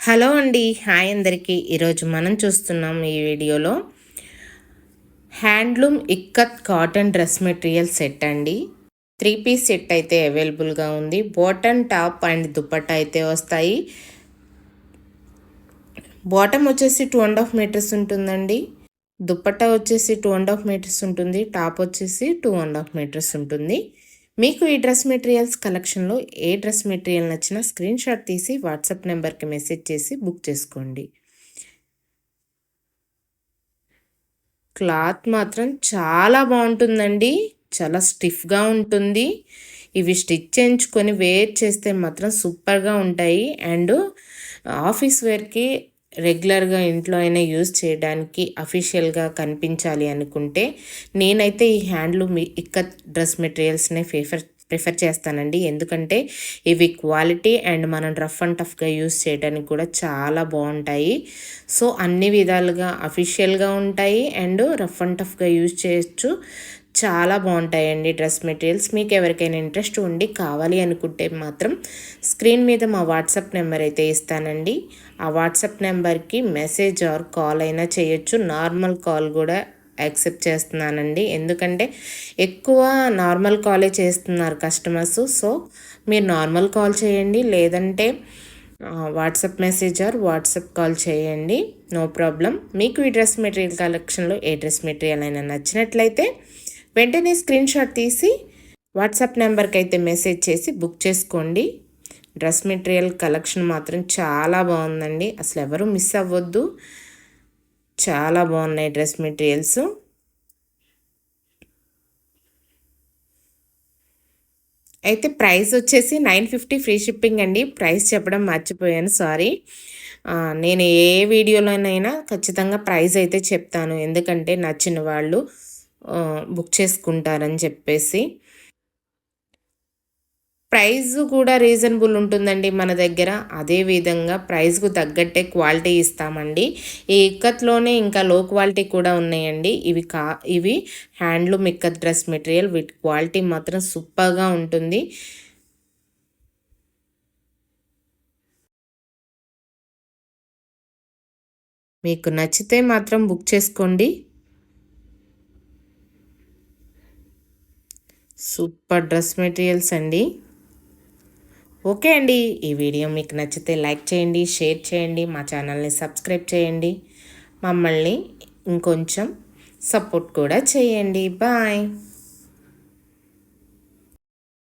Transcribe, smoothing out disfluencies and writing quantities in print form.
Hello అండి, hi అందరికీ. ఈరోజు మనం చూస్తున్నాం ఈ వీడియోలో handloom ikat cotton dress material set అండి. 3 పీస్ సెట్ అయితే అవైలబుల్గా ఉంది. బాటమ్, టాప్ అండ్ దుపట్టా అయితే వస్తాయి. బాటమ్ వచ్చేసి 2.5 మీటర్స్ ఉంటుందండి. దుపట్టా వచ్చేసి 2.5 మీటర్స్ ఉంటుంది. టాప్ వచ్చేసి 2.5 మీటర్స్ ఉంటుంది. మీకు ఈ డ్రెస్ మెటీరియల్స్ కలెక్షన్లో ఏ డ్రెస్ మెటీరియల్ నచ్చినా స్క్రీన్ షాట్ తీసి వాట్సాప్ నెంబర్కి మెసేజ్ చేసి బుక్ చేసుకోండి. క్లాత్ మాత్రం చాలా బాగుంటుందండి. చాలా స్టిఫ్గా ఉంటుంది. ఇవి స్టిచ్ చేయించుకొని వేర్ చేస్తే మాత్రం సూపర్గా ఉంటాయి. అండ్ ఆఫీస్ వేర్కి రెగ్యులర్గా ఇంట్లో అయినా యూజ్ చేయడానికి అఫీషియల్గా కనిపించాలి అనుకుంటే నేనైతే ఈ హ్యాండ్లూమ్ ఇక్కత్ డ్రెస్ మెటీరియల్స్నే ప్రిఫర్ చేస్తానండి. ఎందుకంటే ఇవి క్వాలిటీ అండ్ మనం రఫ్ అండ్ టఫ్గా యూస్ చేయడానికి కూడా చాలా బాగుంటాయి. సో అన్ని విధాలుగా అఫీషియల్గా ఉంటాయి అండ్ రఫ్ అండ్ టఫ్గా యూజ్ చేయొచ్చు. చాలా బాగుంటాయండి డ్రెస్ మెటీరియల్స్. మీకు ఎవరికైనా ఇంట్రెస్ట్ ఉండి కావాలి అనుకుంటే మాత్రం స్క్రీన్ మీద మా వాట్సాప్ నెంబర్ అయితే ఇస్తానండి. ఆ వాట్సాప్ నెంబర్కి మెసేజ్ ఆర్ కాల్ అయినా చేయొచ్చు. నార్మల్ కాల్ కూడా యాక్సెప్ట్ చేస్తున్నానండి. ఎందుకంటే ఎక్కువ నార్మల్ కాలే చేస్తున్నారు కస్టమర్స్. సో మీరు నార్మల్ కాల్ చేయండి, లేదంటే WhatsApp message or WhatsApp call చేయండి, నో ప్రాబ్లం. మీకు ఈ డ్రెస్ మెటీరియల్ కలెక్షన్లో ఏ డ్రెస్ మెటీరియల్ అయినా నచ్చినట్లయితే వెంటనే స్క్రీన్ షాట్ తీసి వాట్సాప్ నెంబర్కి అయితే మెసేజ్ చేసి బుక్ చేసుకోండి. డ్రెస్ మెటీరియల్ కలెక్షన్ మాత్రం చాలా బాగుందండి. అసలు ఎవరు మిస్ అవ్వద్దు. చాలా బాగున్నాయి డ్రెస్ మెటీరియల్స్. అయితే ప్రైస్ వచ్చేసి 950 ఫ్రీ షిప్పింగ్ అండి. ప్రైస్ చెప్పడం మర్చిపోయాను, సారీ. నేను ఏ వీడియోలోనైనా ఖచ్చితంగా ప్రైస్ అయితే చెప్తాను, ఎందుకంటే నచ్చిన వాళ్ళు బుక్ చేసుకుంటారని చెప్పేసి. ప్రైస్ కూడా రీజనబుల్ ఉంటుందండి మన దగ్గర. అదేవిధంగా ప్రైస్కు తగ్గట్టే క్వాలిటీ ఇస్తామండి. ఈ ఇక్కత్లోనే ఇంకా లో క్వాలిటీ కూడా ఉన్నాయండి. ఇవి హ్యాండ్లూమ్ ఇక్కత్ డ్రెస్ మెటీరియల్. వీటి క్వాలిటీ మాత్రం సూపర్గా ఉంటుంది. మీకు నచ్చితే మాత్రం బుక్ చేసుకోండి. సూపర్ డ్రెస్ మెటీరియల్స్ అండి. ఓకే అండి, ఈ వీడియో మీకు నచ్చితే లైక్ చేయండి, షేర్ చేయండి, మా ఛానల్ని సబ్స్క్రైబ్ చేయండి, మమ్మల్ని ఇంకొంచెం సపోర్ట్ కూడా చేయండి. బాయ్.